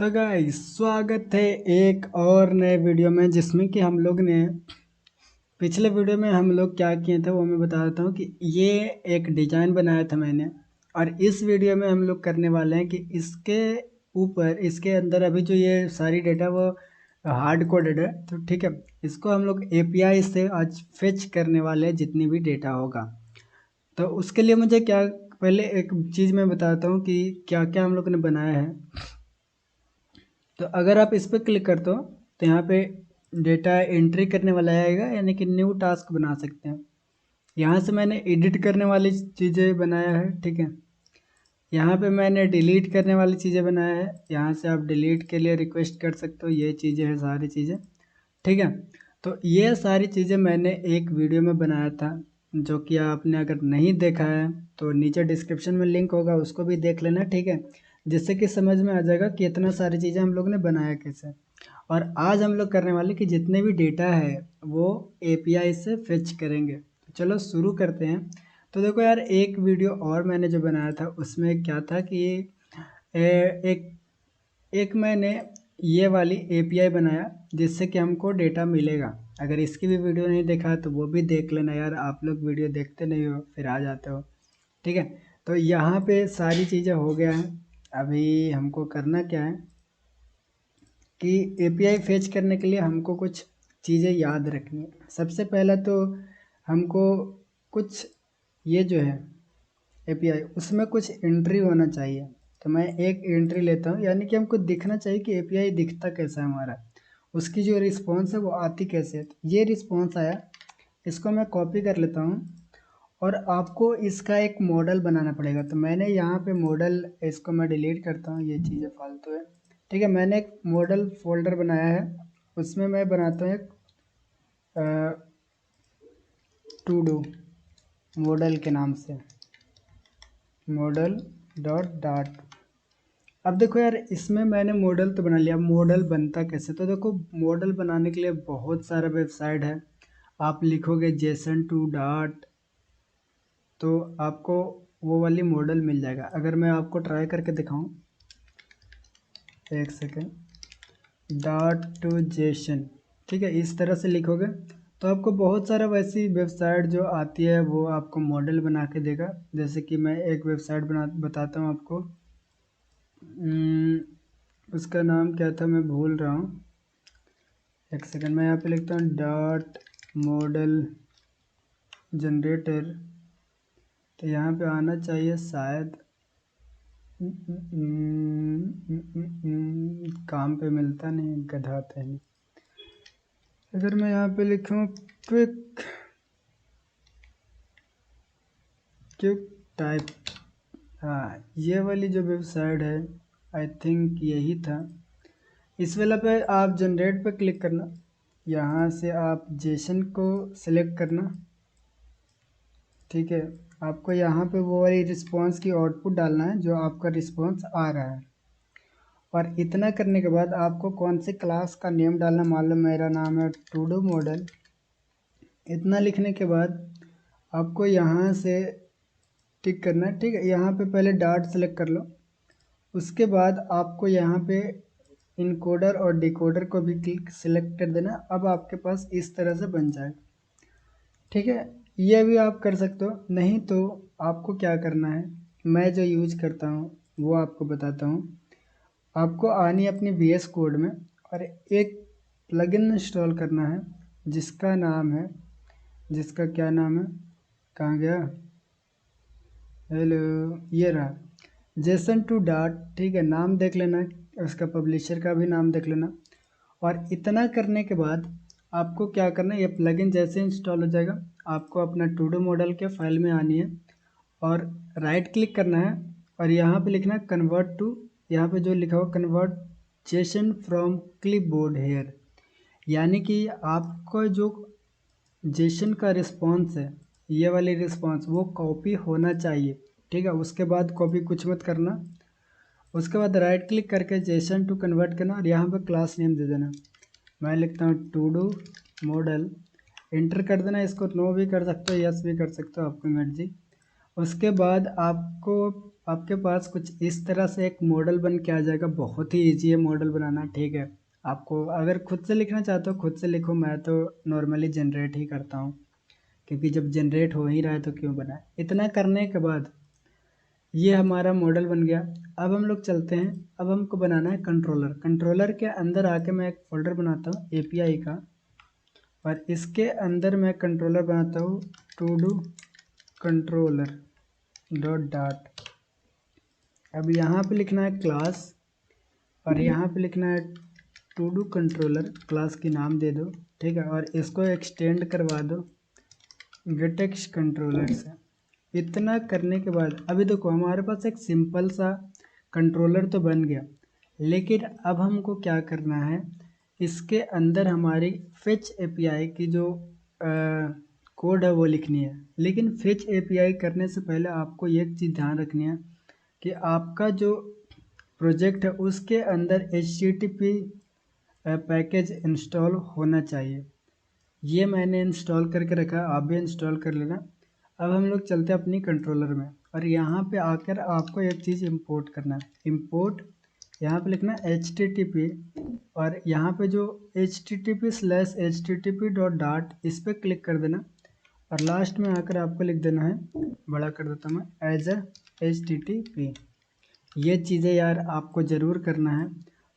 तो गाइस स्वागत है एक और नए वीडियो में, जिसमें कि हम लोग ने पिछले वीडियो में हम लोग क्या किए थे वो मैं बता देता हूँ कि ये एक डिज़ाइन बनाया था मैंने। और इस वीडियो में हम लोग करने वाले हैं कि इसके ऊपर इसके अंदर अभी जो ये सारी डेटा वो हार्ड कोडेड है, तो ठीक है, इसको हम लोग एपीआई से आज फेच करने वाले हैं जितनी भी डेटा होगा। तो उसके लिए मुझे क्या पहले एक चीज़ मैं बताता हूँ कि क्या क्या हम लोग ने बनाया है। तो अगर आप इस पर क्लिक करते हो तो यहाँ पे डेटा एंट्री करने वाला आएगा, यानी कि न्यू टास्क बना सकते हैं। यहाँ से मैंने एडिट करने वाली चीज़ें बनाया है, ठीक है। यहाँ पे मैंने डिलीट करने वाली चीज़ें बनाया है, यहाँ से आप डिलीट के लिए रिक्वेस्ट कर सकते हो। ये चीज़ें हैं सारी चीज़ें, ठीक है। तो ये सारी चीज़ें मैंने एक वीडियो में बनाया था, जो कि आपने अगर नहीं देखा है तो नीचे डिस्क्रिप्शन में लिंक होगा, उसको भी देख लेना, ठीक है। जिससे कि समझ में आ जाएगा कि इतना सारी चीज़ें हम लोग ने बनाया कैसे। और आज हम लोग करने वाले कि जितने भी डेटा है वो एपीआई से फेच करेंगे। तो चलो शुरू करते हैं। तो देखो यार, एक वीडियो और मैंने जो बनाया था उसमें क्या था कि एक एक मैंने ये वाली एपीआई बनाया जिससे कि हमको डेटा मिलेगा। अगर इसकी भी वीडियो नहीं देखा है तो वो भी देख लेना यार, आप लोग वीडियो देखते नहीं हो फिर आ जाते हो, ठीक है। तो यहाँ पे सारी चीज़ें हो गया है। अभी हमको करना क्या है कि एपीआई फेच करने के लिए हमको कुछ चीज़ें याद रखनी है। सबसे पहला तो हमको कुछ ये जो है एपीआई, उसमें कुछ एंट्री होना चाहिए। तो मैं एक एंट्री लेता हूँ, यानी कि हमको दिखना चाहिए कि एपीआई दिखता कैसा है हमारा, उसकी जो रिस्पॉन्स है वो आती कैसे है। तो ये रिस्पॉन्स आया, इसको मैं कॉपी कर लेता हूँ और आपको इसका एक मॉडल बनाना पड़ेगा। तो मैंने यहाँ पे मॉडल, इसको मैं डिलीट करता हूँ, ये चीज़ें फालतू है, ठीक है। मैंने एक मॉडल फोल्डर बनाया है, उसमें मैं बनाता हूँ एक टू डू मॉडल के नाम से, मॉडल डॉट डाट। अब देखो यार, इसमें मैंने मॉडल तो बना लिया। मॉडल बनता कैसे, तो देखो मॉडल बनाने के लिए बहुत सारा वेबसाइट है। आप लिखोगे जेसन टू डाट तो आपको वो वाली मॉडल मिल जाएगा। अगर मैं आपको ट्राई करके दिखाऊं, एक सेकेंड, डाट टू जेसन, ठीक है, इस तरह से लिखोगे तो आपको बहुत सारा वैसी वेबसाइट जो आती है वो आपको मॉडल बना के देगा। जैसे कि मैं एक वेबसाइट बताता हूँ आपको। उसका नाम क्या था मैं भूल रहा हूँ, एक सेकंड। मैं यहाँ पे लिखता हूँ डॉट मॉडल जनरेटर, तो यहाँ पे आना चाहिए शायद। काम पे मिलता नहीं, गधाते हैं। अगर मैं यहाँ पे लिखूँ क्विक क्विक टाइप, हाँ ये वाली जो वेबसाइट है, आई थिंक यही था। इस वाला पे आप जनरेट पे क्लिक करना, यहाँ से आप जेसन को सिलेक्ट करना, ठीक है। आपको यहाँ पे वो वाली रिस्पॉन्स की आउटपुट डालना है जो आपका रिस्पॉन्स आ रहा है। और इतना करने के बाद आपको कौन से क्लास का नेम डालना, मान लो मेरा नाम है टू डू मॉडल। इतना लिखने के बाद आपको यहाँ से टिक करना है, ठीक है। यहाँ पे पहले डाट सेलेक्ट कर लो, उसके बाद आपको यहाँ पे इनकोडर और डिकोडर को भी क्लिक सेलेक्ट कर देना। अब आपके पास इस तरह से बन जाएगा, ठीक है। ये भी आप कर सकते हो, नहीं तो आपको क्या करना है, मैं जो यूज करता हूँ वो आपको बताता हूँ। आपको आनी है अपनी वीएस कोड में और एक प्लगइन इंस्टॉल करना है जिसका नाम है, जिसका क्या नाम है, कहाँ गया, हेलो, ये रहा, जेसन टू डाट, ठीक है। नाम देख लेना, उसका पब्लिशर का भी नाम देख लेना। और इतना करने के बाद आपको क्या करना है, ये प्लगइन जैसे इंस्टॉल हो जाएगा आपको अपना टू डू मॉडल के फाइल में आनी है और राइट क्लिक करना है और यहाँ पे लिखना है कन्वर्ट टू, यहाँ पे जो लिखा हुआ convert JSON from clipboard here, यानी कि आपको जो जेसन का रिस्पॉन्स है, ये वाली रिस्पॉन्स वो कॉपी होना चाहिए, ठीक है। उसके बाद कॉपी कुछ मत करना। उसके बाद राइट क्लिक करके जेसन टू कन्वर्ट करना और यहाँ पे क्लास नेम दे देना। मैं लिखता हूँ टू डू मॉडल, इंटर कर देना। इसको नो भी कर सकते हो, यस भी कर सकते हो, आपकी मर्जी। उसके बाद आपको आपके पास कुछ इस तरह से एक मॉडल बन के आ जाएगा। बहुत ही ईजी है मॉडल बनाना, ठीक है। आपको अगर खुद से लिखना चाहते हो खुद से लिखो, मैं तो नॉर्मली जनरेट ही करता हूँ, क्योंकि जब जनरेट हो ही रहा है तो क्यों बनाए। इतना करने के बाद ये हमारा मॉडल बन गया। अब हम लोग चलते हैं, अब हमको बनाना है कंट्रोलर। कंट्रोलर के अंदर आके मैं एक फोल्डर बनाता हूँ API का, और इसके अंदर मैं कंट्रोलर बनाता हूँ टू डू कंट्रोलर डॉट डाट। अब यहाँ पे लिखना है क्लास, और यहाँ पे लिखना है टू डू कंट्रोलर, क्लास की नाम दे दो, ठीक है। और इसको एक्सटेंड करवा दो गेटेक्स कंट्रोलर से। इतना करने के बाद अभी देखो हमारे पास एक सिंपल सा कंट्रोलर तो बन गया, लेकिन अब हमको क्या करना है, इसके अंदर हमारी फेच API की जो कोड है वो लिखनी है। लेकिन फेच API करने से पहले आपको एक चीज़ ध्यान रखनी है कि आपका जो प्रोजेक्ट है उसके अंदर HTTP पैकेज इंस्टॉल होना चाहिए। ये मैंने इंस्टॉल करके रखा है, आप भी इंस्टॉल कर लेना। अब हम लोग चलते हैं अपनी कंट्रोलर में, और यहाँ पे आकर आपको एक चीज़ इंपोर्ट करना है। इंपोर्ट यहाँ पे लिखना है HTTP, और यहाँ पे जो http/http डॉट डाट इस पर क्लिक कर देना, और लास्ट में आकर आपको लिख देना है, बड़ा कर देता हूँ मैं, एज HTTP। ये चीज़ें यार आपको ज़रूर करना है,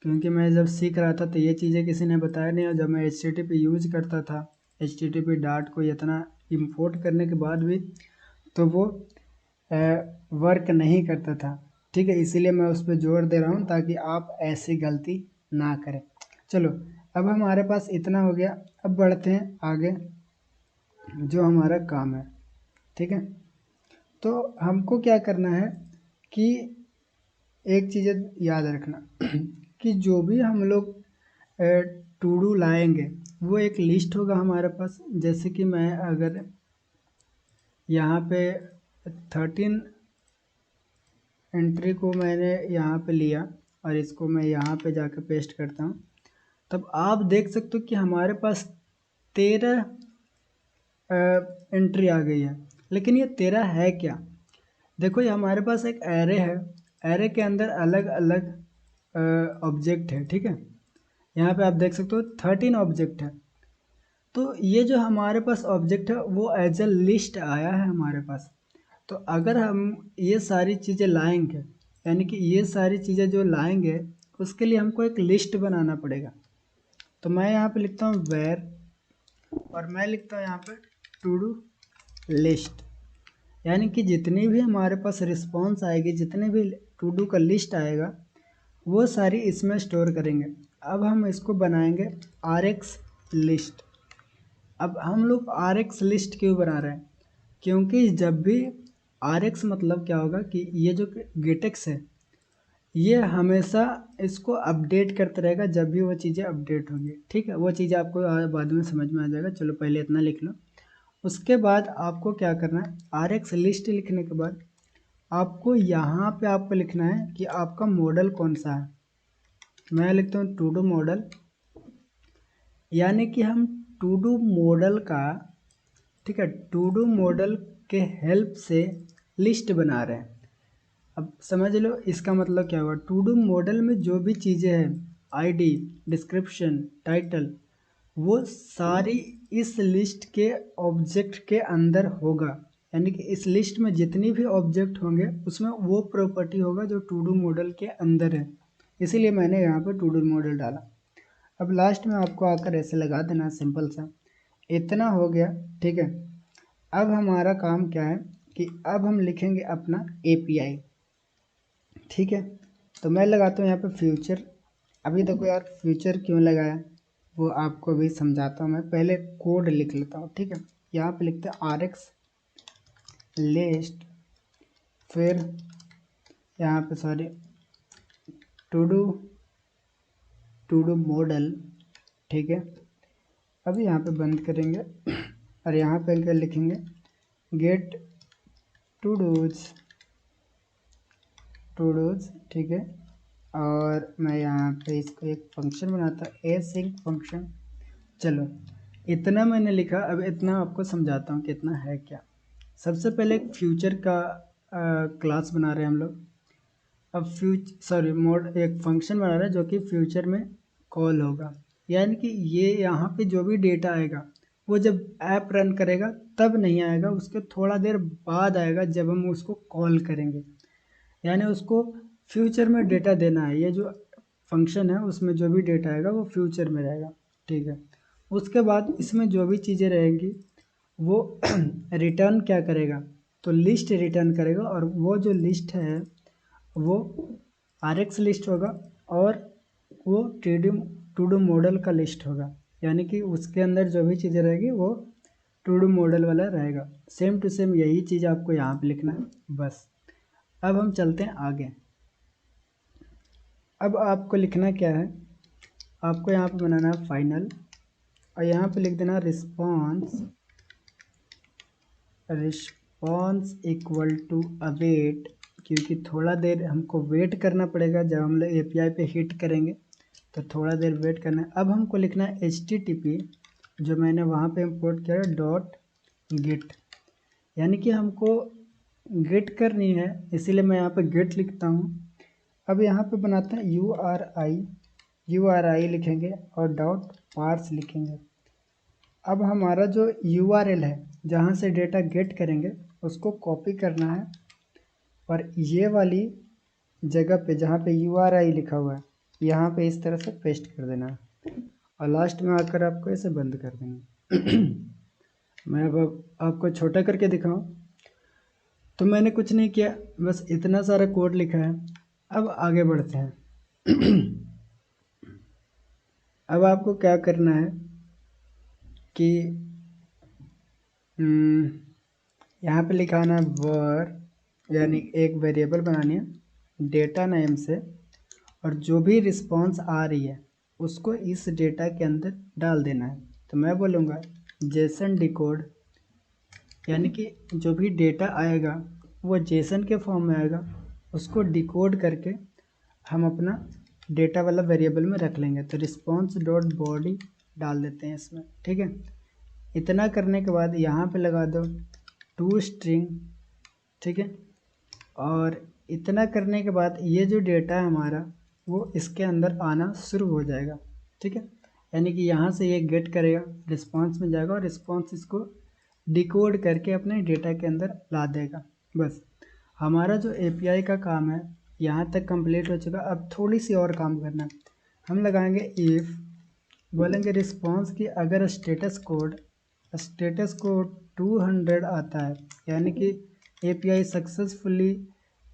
क्योंकि मैं जब सीख रहा था तो ये चीज़ें किसी ने बताया नहीं, और जब मैं HTTP यूज करता था HTTP डाट को इतना इंपोर्ट करने के बाद भी तो वो वर्क नहीं करता था, ठीक है। इसीलिए मैं उस पर जोर दे रहा हूँ ताकि आप ऐसी गलती ना करें। चलो अब हमारे पास इतना हो गया, अब बढ़ते हैं आगे जो हमारा काम है, ठीक है। तो हमको क्या करना है कि एक चीज़ याद रखना कि जो भी हम लोग टू डू लाएंगे वो एक लिस्ट होगा हमारे पास। जैसे कि मैं अगर यहाँ पे 13 एंट्री को मैंने यहाँ पे लिया और इसको मैं यहाँ पे जाकर पेस्ट करता हूँ, तब आप देख सकते हो कि हमारे पास 13 एंट्री आ गई है। लेकिन ये 13 है क्या? देखो ये हमारे पास एक एरे है, एरे के अंदर अलग अलग ऑब्जेक्ट है, ठीक है। यहाँ पे आप देख सकते हो 13 ऑब्जेक्ट है। तो ये जो हमारे पास ऑब्जेक्ट है वो एज ए लिस्ट आया है हमारे पास। तो अगर हम ये सारी चीज़ें लाएंगे, यानी कि ये सारी चीज़ें जो लाएंगे उसके लिए हमको एक लिस्ट बनाना पड़ेगा। तो मैं यहाँ पे लिखता हूँ वेर, और मैं लिखता हूँ यहाँ पे टू डू लिस्ट, यानी कि जितनी भी हमारे पास रिस्पॉन्स आएगी, जितने भी टू डू का लिस्ट आएगा वो सारी इसमें स्टोर करेंगे। अब हम इसको बनाएंगे RX लिस्ट। अब हम लोग RX लिस्ट क्यों बना रहे हैं? क्योंकि जब भी RX मतलब क्या होगा कि ये जो गेटेक्स है ये हमेशा इसको अपडेट करता रहेगा जब भी वो चीज़ें अपडेट होंगी, ठीक है। वो चीज़ें आपको बाद में समझ में आ जाएगा। चलो पहले इतना लिख लो। उसके बाद आपको क्या करना है, RX लिस्ट लिखने के बाद आपको यहाँ पे आपको लिखना है कि आपका मॉडल कौन सा है। मैं लिखता हूँ टू डू मॉडल, यानी कि हम टू डू मॉडल का, ठीक है, टू डू मॉडल के हेल्प से लिस्ट बना रहे हैं। अब समझ लो इसका मतलब क्या हुआ। टू डू मॉडल में जो भी चीज़ें हैं, ID, डिस्क्रिप्शन, टाइटल, वो सारी इस लिस्ट के ऑब्जेक्ट के अंदर होगा। यानी कि इस लिस्ट में जितनी भी ऑब्जेक्ट होंगे उसमें वो प्रॉपर्टी होगा जो टू डू मॉडल के अंदर है। इसीलिए मैंने यहाँ पर टू डू मॉडल डाला। अब लास्ट में आपको आकर ऐसे लगा देना, सिंपल सा। इतना हो गया, ठीक है। अब हमारा काम क्या है कि अब हम लिखेंगे अपना API, ठीक है। तो मैं लगाता हूँ यहाँ पे फ्यूचर। अभी देखो यार फ्यूचर क्यों लगाया वो आपको भी समझाता हूँ। मैं पहले कोड लिख लेता हूँ, ठीक है। यहाँ पे लिखते हैं RX लिस्ट, फिर यहाँ पे सॉरी टू डू मॉडल, ठीक है। अभी यहाँ पे बंद करेंगे और यहाँ पे क्या लिखेंगे, गेट टू डूज, ठीक है। और मैं यहाँ पे इसको एक फंक्शन बनाता हूँ, async फंक्शन। चलो इतना मैंने लिखा, अब इतना आपको समझाता हूँ कि इतना है क्या। सबसे पहले एक फ्यूचर का क्लास बना रहे हैं हम लोग। अब मोड एक फंक्शन बना रहा है जो कि फ्यूचर में कॉल होगा, यानी कि ये यहाँ पे जो भी डेटा आएगा वो जब ऐप रन करेगा तब नहीं आएगा, उसके थोड़ा देर बाद आएगा जब हम उसको कॉल करेंगे। यानी उसको फ्यूचर में डेटा देना है। ये जो फंक्शन है उसमें जो भी डेटा आएगा वो फ्यूचर में रहेगा, ठीक है। उसके बाद इसमें जो भी चीज़ें रहेंगी वो रिटर्न क्या करेगा, तो लिस्ट रिटर्न करेगा, और वो जो लिस्ट है वो RX लिस्ट होगा और वो टू डू मॉडल का लिस्ट होगा। यानी कि उसके अंदर जो भी चीज़ें रहेगी वो टू डू मॉडल वाला रहेगा। सेम टू सेम यही चीज़ आपको यहाँ पे लिखना है बस। अब हम चलते हैं आगे। अब आपको लिखना क्या है, आपको यहाँ पे बनाना है फाइनल, और यहाँ पे लिख देना रिस्पॉन्स इक्वल टू अवेट, क्योंकि थोड़ा देर हमको वेट करना पड़ेगा। जब हम लोग API पे हिट करेंगे तो थोड़ा देर वेट करना है। अब हमको लिखना है HTTP, जो मैंने वहाँ पे इंपोर्ट किया है, .git, यानी कि हमको गेट करनी है, इसीलिए मैं यहाँ पे गेट लिखता हूँ। अब यहाँ पे बनाते हैं URI लिखेंगे और .parse लिखेंगे। अब हमारा जो URL है जहाँ से डेटा गेट करेंगे उसको कॉपी करना है, और ये वाली जगह पे जहाँ पे URI लिखा हुआ है यहाँ पे इस तरह से पेस्ट कर देना है, और लास्ट में आकर आपको इसे बंद कर देना। मैं अब आपको छोटा करके दिखाऊं तो मैंने कुछ नहीं किया, बस इतना सारा कोड लिखा है। अब आगे बढ़ते हैं। अब आपको क्या करना है कि यहाँ पे लिखाना वर, यानी एक वेरिएबल बनानी है डेटा नेम से, और जो भी रिस्पांस आ रही है उसको इस डेटा के अंदर डाल देना है। तो मैं बोलूँगा जेसन डिकोड, यानी कि जो भी डेटा आएगा वो जेसन के फॉर्म में आएगा, उसको डिकोड करके हम अपना डेटा वाला वेरिएबल में रख लेंगे। तो रिस्पॉन्स डॉट बॉडी डाल देते हैं इसमें, ठीक है। इतना करने के बाद यहाँ पे लगा दो टू स्ट्रिंग, ठीक है। और इतना करने के बाद ये जो डेटा है हमारा वो इसके अंदर आना शुरू हो जाएगा, ठीक है। यानी कि यहाँ से ये गेट करेगा, रिस्पॉन्स में जाएगा और रिस्पॉन्स इसको डिकोड करके अपने डेटा के अंदर ला देगा। बस हमारा जो API का काम है यहाँ तक कंप्लीट हो चुका। अब थोड़ी सी और काम करना है। हम लगाएंगे इफ़, बोलेंगे रिस्पॉन्स की अगर स्टेटस कोड 200 आता है, यानी कि API सक्सेसफुली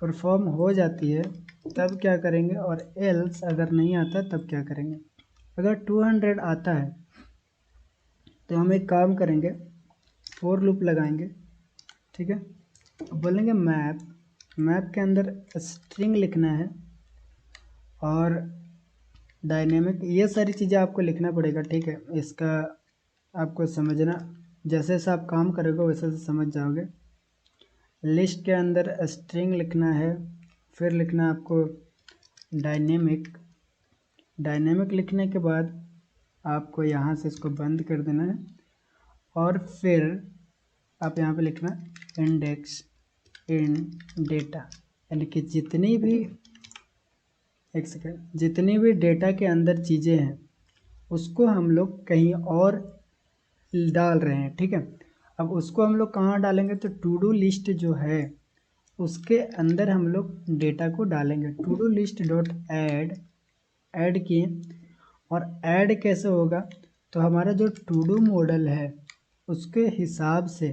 परफॉर्म हो जाती है, तब क्या करेंगे, और एल्स अगर नहीं आता तब क्या करेंगे। अगर 200 आता है तो हम एक काम करेंगे, फॉर लूप लगाएंगे, ठीक है। बोलेंगे मैप के अंदर स्ट्रिंग लिखना है और डायनेमिक, ये सारी चीज़ें आपको लिखना पड़ेगा, ठीक है। इसका आपको समझना, जैसे जैसे आप काम करोगे वैसे वैसे समझ जाओगे। लिस्ट के अंदर स्ट्रिंग लिखना है, फिर लिखना है आपको डायनेमिक लिखने के बाद आपको यहाँ से इसको बंद कर देना है, और फिर आप यहाँ पे लिखना इंडेक्स इन डेटा, यानी कि जितनी भी डेटा के अंदर चीज़ें हैं उसको हम लोग कहीं और डाल रहे हैं, ठीक है। अब उसको हम लोग कहाँ डालेंगे, तो टू डू लिस्ट जो है उसके अंदर हम लोग डेटा को डालेंगे। To do list dot add किए, और ऐड कैसे होगा, तो हमारा जो टू डू मॉडल है उसके हिसाब से,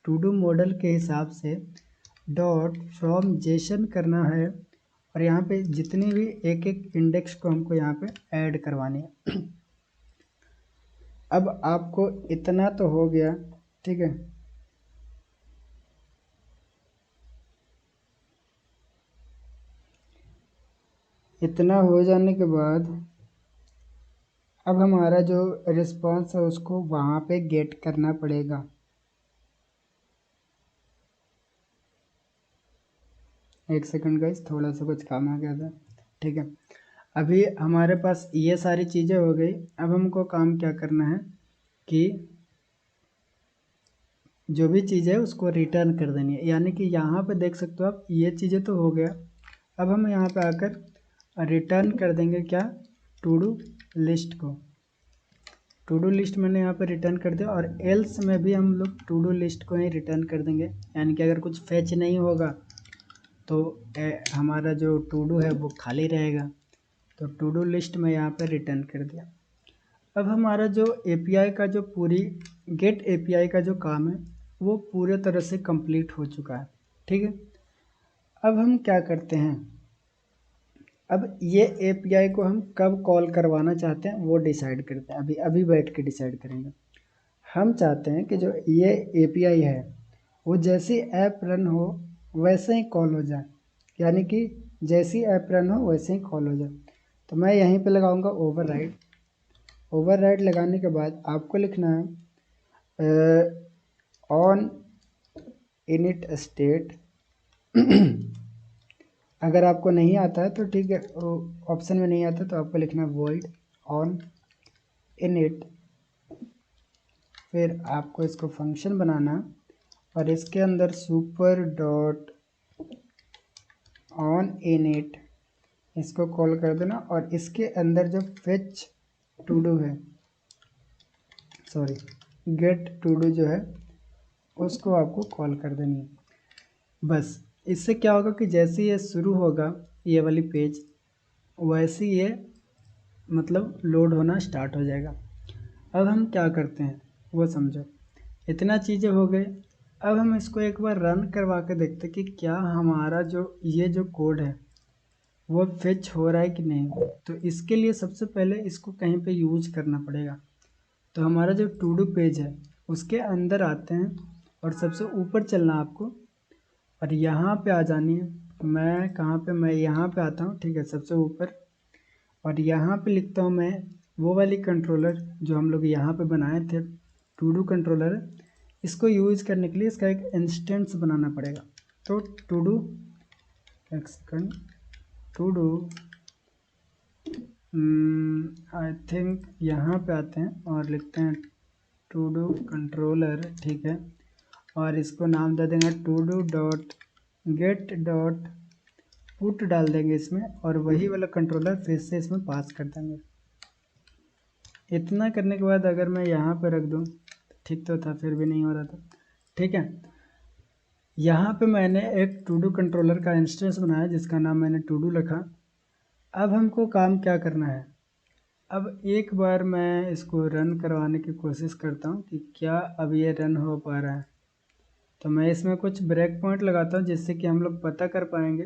टू डू मॉडल के हिसाब से डॉट फ्रॉम जेसन करना है, और यहाँ पे जितनी भी एक एक इंडेक्स को हमको यहाँ पे ऐड करवानी है। अब आपको इतना तो हो गया, ठीक है। इतना हो जाने के बाद अब हमारा जो रिस्पांस है उसको वहाँ पे गेट करना पड़ेगा। एक सेकंड गाइस, थोड़ा सा कुछ काम आ गया था, ठीक है। अभी हमारे पास ये सारी चीज़ें हो गई। अब हमको काम क्या करना है कि जो भी चीज़ है उसको रिटर्न कर देनी है। यानी कि यहाँ पे देख सकते हो आप, ये चीज़ें तो हो गया। अब हम यहाँ पे आकर रिटर्न कर देंगे क्या, टू डू लिस्ट को। टू डू लिस्ट मैंने यहाँ पे रिटर्न कर दिया, और एल्स में भी हम लोग टू डू लिस्ट को ही रिटर्न कर देंगे। यानी कि अगर कुछ फेच नहीं होगा तो हमारा जो टू डू है वो खाली रहेगा। तो टू डू लिस्ट में यहाँ पे रिटर्न कर दिया। अब हमारा जो एपीआई का जो पूरी गेट एपीआई का जो काम है वो पूरे तरह से कंप्लीट हो चुका है। ठीक है, अब हम क्या करते हैं, अब ये एपीआई को हम कब कॉल करवाना चाहते हैं वो डिसाइड करते हैं। अभी अभी बैठ के डिसाइड करेंगे। हम चाहते हैं कि जो ये एपीआई है वो जैसी ऐप रन हो वैसे ही कॉल हो जाए। यानी कि जैसी ऐप रन हो वैसे ही कॉल हो जाए। तो मैं यहीं पे लगाऊंगा ओवरराइड। ओवरराइड लगाने के बाद आपको लिखना है ऑन इनिट स्टेट। अगर आपको नहीं आता है तो ठीक है, ऑप्शन में नहीं आता तो आपको लिखना है वॉइड ऑन इनिट। फिर आपको इसको फंक्शन बनाना और इसके अंदर सुपर डॉट ऑन इनिट इसको कॉल कर देना, और इसके अंदर जो फेच टू डू है, सॉरी गेट टू डू जो है उसको आपको कॉल कर देनी है। बस इससे क्या होगा कि जैसे ये शुरू होगा ये वाली पेज, वैसे ये मतलब लोड होना स्टार्ट हो जाएगा। अब हम क्या करते हैं वो समझो। इतना चीज़ें हो गए। अब हम इसको एक बार रन करवा के देखते कि क्या हमारा जो ये जो कोड है वो फेच हो रहा है कि नहीं। तो इसके लिए सबसे पहले इसको कहीं पे यूज करना पड़ेगा। तो हमारा जो टू डू पेज है उसके अंदर आते हैं और सबसे ऊपर चलना आपको, और यहाँ पे आ जानी है। मैं कहाँ पे, मैं यहाँ पे आता हूँ, ठीक है, सबसे ऊपर। और यहाँ पे लिखता हूँ मैं वो वाली कंट्रोलर जो हम लोग यहाँ पे बनाए थे, टू डू कंट्रोलर। इसको यूज़ करने के लिए इसका एक इंस्टेंस बनाना पड़ेगा। तो टू डू, एक second, to do I think यहाँ पे आते हैं और लिखते हैं टू डू कंट्रोलर, ठीक है। और इसको नाम दे देंगे to do dot get dot put डाल देंगे इसमें, और वही वाला कंट्रोलर फिर से इसमें पास कर देंगे। इतना करने के बाद अगर मैं यहाँ पे रख दूँ ठीक तो था, फिर भी नहीं हो रहा था। ठीक है, यहाँ पे मैंने एक टू डू कंट्रोलर का इंस्टेंस बनाया जिसका नाम मैंने टू डू रखा। अब हमको काम क्या करना है, अब एक बार मैं इसको रन करवाने की कोशिश करता हूँ कि क्या अब ये रन हो पा रहा है। तो मैं इसमें कुछ ब्रेक पॉइंट लगाता हूँ जिससे कि हम लोग पता कर पाएंगे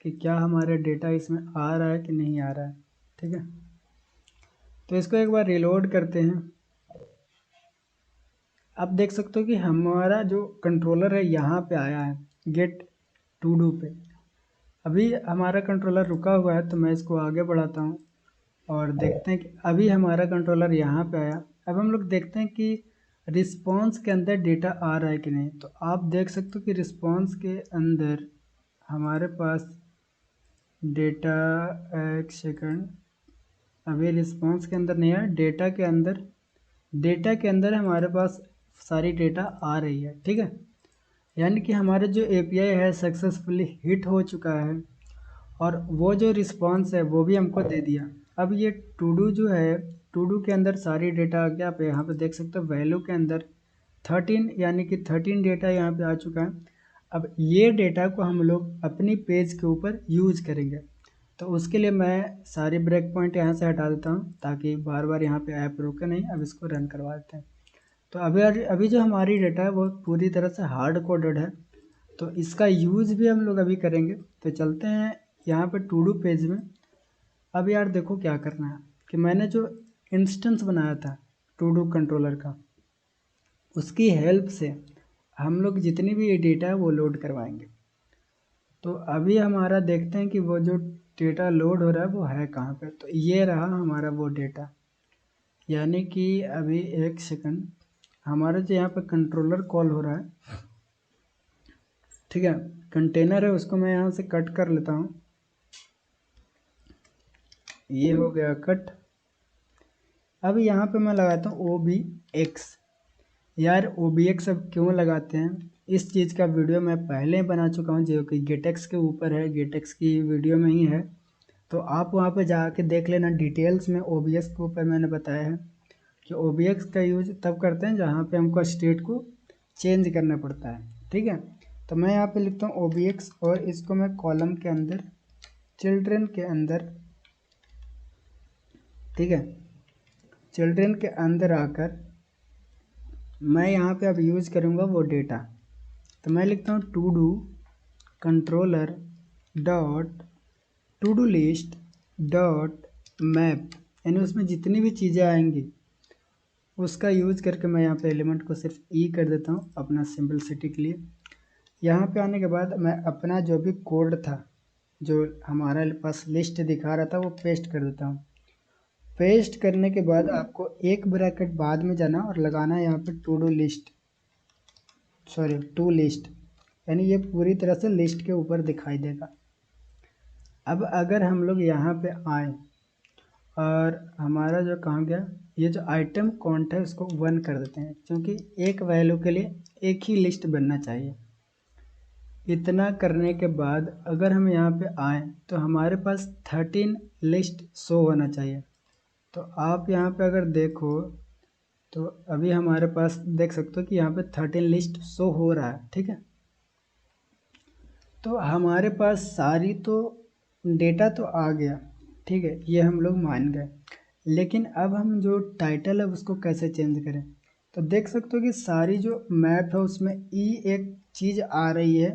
कि क्या हमारे डेटा इसमें आ रहा है कि नहीं आ रहा है। ठीक है, तो इसको एक बार रिलोड करते हैं। आप देख सकते हो कि हमारा जो कंट्रोलर है यहाँ पे आया है गेट टू डू पे। अभी हमारा कंट्रोलर रुका हुआ है, तो मैं इसको आगे बढ़ाता हूँ और देखते हैं कि अभी हमारा कंट्रोलर यहाँ पे आया। अब हम लोग देखते हैं कि रिस्पॉन्स के अंदर डेटा आ रहा है कि नहीं। तो आप देख सकते हो कि रिस्पॉन्स के अंदर हमारे पास डेटा, एक सेकंड, अभी रिस्पॉन्स के अंदर नहीं है, डेटा के अंदर, डेटा के अंदर हमारे पास सारी डेटा आ रही है। ठीक है, यानी कि हमारा जो एपीआई है सक्सेसफुली हिट हो चुका है, और वो जो रिस्पॉन्स है वो भी हमको दे दिया। अब ये टू डू जो है, टू डू के अंदर सारी डेटा आ गया। आप यहाँ पे देख सकते हो वैल्यू के अंदर 13, यानी कि 13 डेटा यहाँ पे आ चुका है। अब ये डेटा को हम लोग अपनी पेज के ऊपर यूज़ करेंगे। तो उसके लिए मैं सारे ब्रेक पॉइंट यहाँ से हटा देता हूँ ताकि बार बार यहाँ पे ऐप रुके नहीं। अब इसको रन करवा देते हैं। तो अभी अभी जो हमारी डेटा है वो पूरी तरह से हार्ड कोडेड है, तो इसका यूज़ भी हम लोग अभी करेंगे। तो चलते हैं यहाँ पे टू डू पेज में। अब यार देखो क्या करना है कि मैंने जो इंस्टेंस बनाया था टू डू कंट्रोलर का, उसकी हेल्प से हम लोग जितनी भी ये डेटा है वो लोड करवाएंगे। तो अभी हमारा देखते हैं कि वो जो डेटा लोड हो रहा है वो है कहाँ पे। तो ये रहा हमारा वो डेटा, यानी कि अभी एक सेकंड, हमारा जो यहाँ पे कंट्रोलर कॉल हो रहा है, ठीक है, कंटेनर है, उसको मैं यहाँ से कट कर लेता हूँ। ये हो गया कट। अब यहाँ पे मैं लगाता हूँ OB_X। यार OBX अब क्यों लगाते हैं, इस चीज़ का वीडियो मैं पहले बना चुका हूँ जो कि गेटेक्स के ऊपर है, गेटेक्स की वीडियो में ही है। तो आप वहाँ पे जाके देख लेना, डिटेल्स में OBX के ऊपर मैंने बताया है कि OBX का यूज तब करते हैं जहाँ पे हमको स्टेट को चेंज करना पड़ता है। ठीक है, तो मैं यहाँ पे लिखता हूँ OBX और इसको मैं कॉलम के अंदर, चिल्ड्रन के अंदर, ठीक है, चिल्ड्रन के अंदर आकर मैं यहाँ पे अब यूज करूँगा वो डेटा। तो मैं लिखता हूँ to do controller dot to do list dot map, यानी उसमें जितनी भी चीज़ें आएंगी उसका यूज करके मैं यहाँ पे एलिमेंट को सिर्फ ई कर देता हूँ अपना सिंपलिसिटी के लिए। यहाँ पे आने के बाद मैं अपना जो भी कोड था, जो हमारा पास लिस्ट दिखा रहा था, वो पेस्ट कर देता हूँ। पेस्ट करने के बाद आपको एक ब्रैकेट बाद में जाना और लगाना है यहाँ पे to do list, sorry to list, यानी ये पूरी तरह से लिस्ट के ऊपर दिखाई देगा। अब अगर हम लोग यहाँ पे आए और हमारा जो कहाँ गया, ये जो आइटम काउंट है उसको 1 कर देते हैं, क्योंकि एक वैल्यू के लिए एक ही लिस्ट बनना चाहिए। इतना करने के बाद अगर हम यहाँ पे आए तो हमारे पास 13 लिस्ट शो होना चाहिए। तो आप यहाँ पे अगर देखो तो अभी हमारे पास देख सकते हो कि यहाँ पे 13 लिस्ट शो हो रहा है। ठीक है, तो हमारे पास सारी तो डेटा तो आ गया, ठीक है, ये हम लोग मान गए। लेकिन अब हम जो टाइटल है उसको कैसे चेंज करें, तो देख सकते हो कि सारी जो मैप है उसमें ई एक चीज़ आ रही है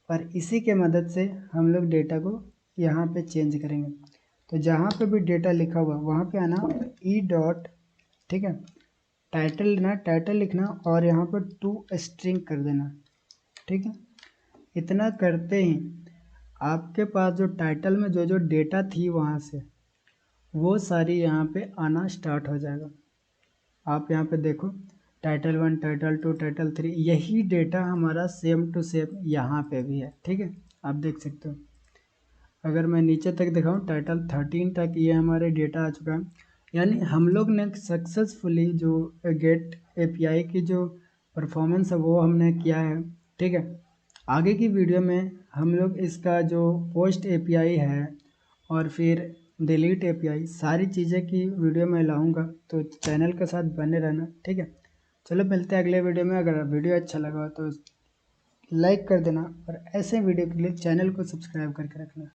और इसी के मदद से हम लोग डेटा को यहाँ पे चेंज करेंगे। तो जहाँ पे भी डेटा लिखा हुआ वहाँ पे आना ई डॉट, ठीक है, टाइटल लेना, टाइटल लिखना और यहाँ पर टू स्ट्रिंग कर देना। ठीक है, इतना करते ही आपके पास जो टाइटल में जो जो डेटा थी वहाँ से वो सारी यहाँ पे आना स्टार्ट हो जाएगा। आप यहाँ पे देखो टाइटल 1, टाइटल 2, टाइटल 3, यही डेटा हमारा सेम टू सेम यहाँ पे भी है। ठीक है, आप देख सकते हो। अगर मैं नीचे तक दिखाऊँ टाइटल 13 तक ये हमारे डेटा आ चुका है, यानी हम लोग ने सक्सेसफुली जो गेट API की जो परफॉर्मेंस है वो हमने किया है। ठीक है, आगे की वीडियो में हम लोग इसका जो पोस्ट API है और फिर डिलीट API सारी चीज़ें की वीडियो में लाऊंगा, तो चैनल के साथ बने रहना। ठीक है, चलो मिलते हैं अगले वीडियो में। अगर वीडियो अच्छा लगा तो लाइक कर देना और ऐसे वीडियो के लिए चैनल को सब्सक्राइब करके रखना।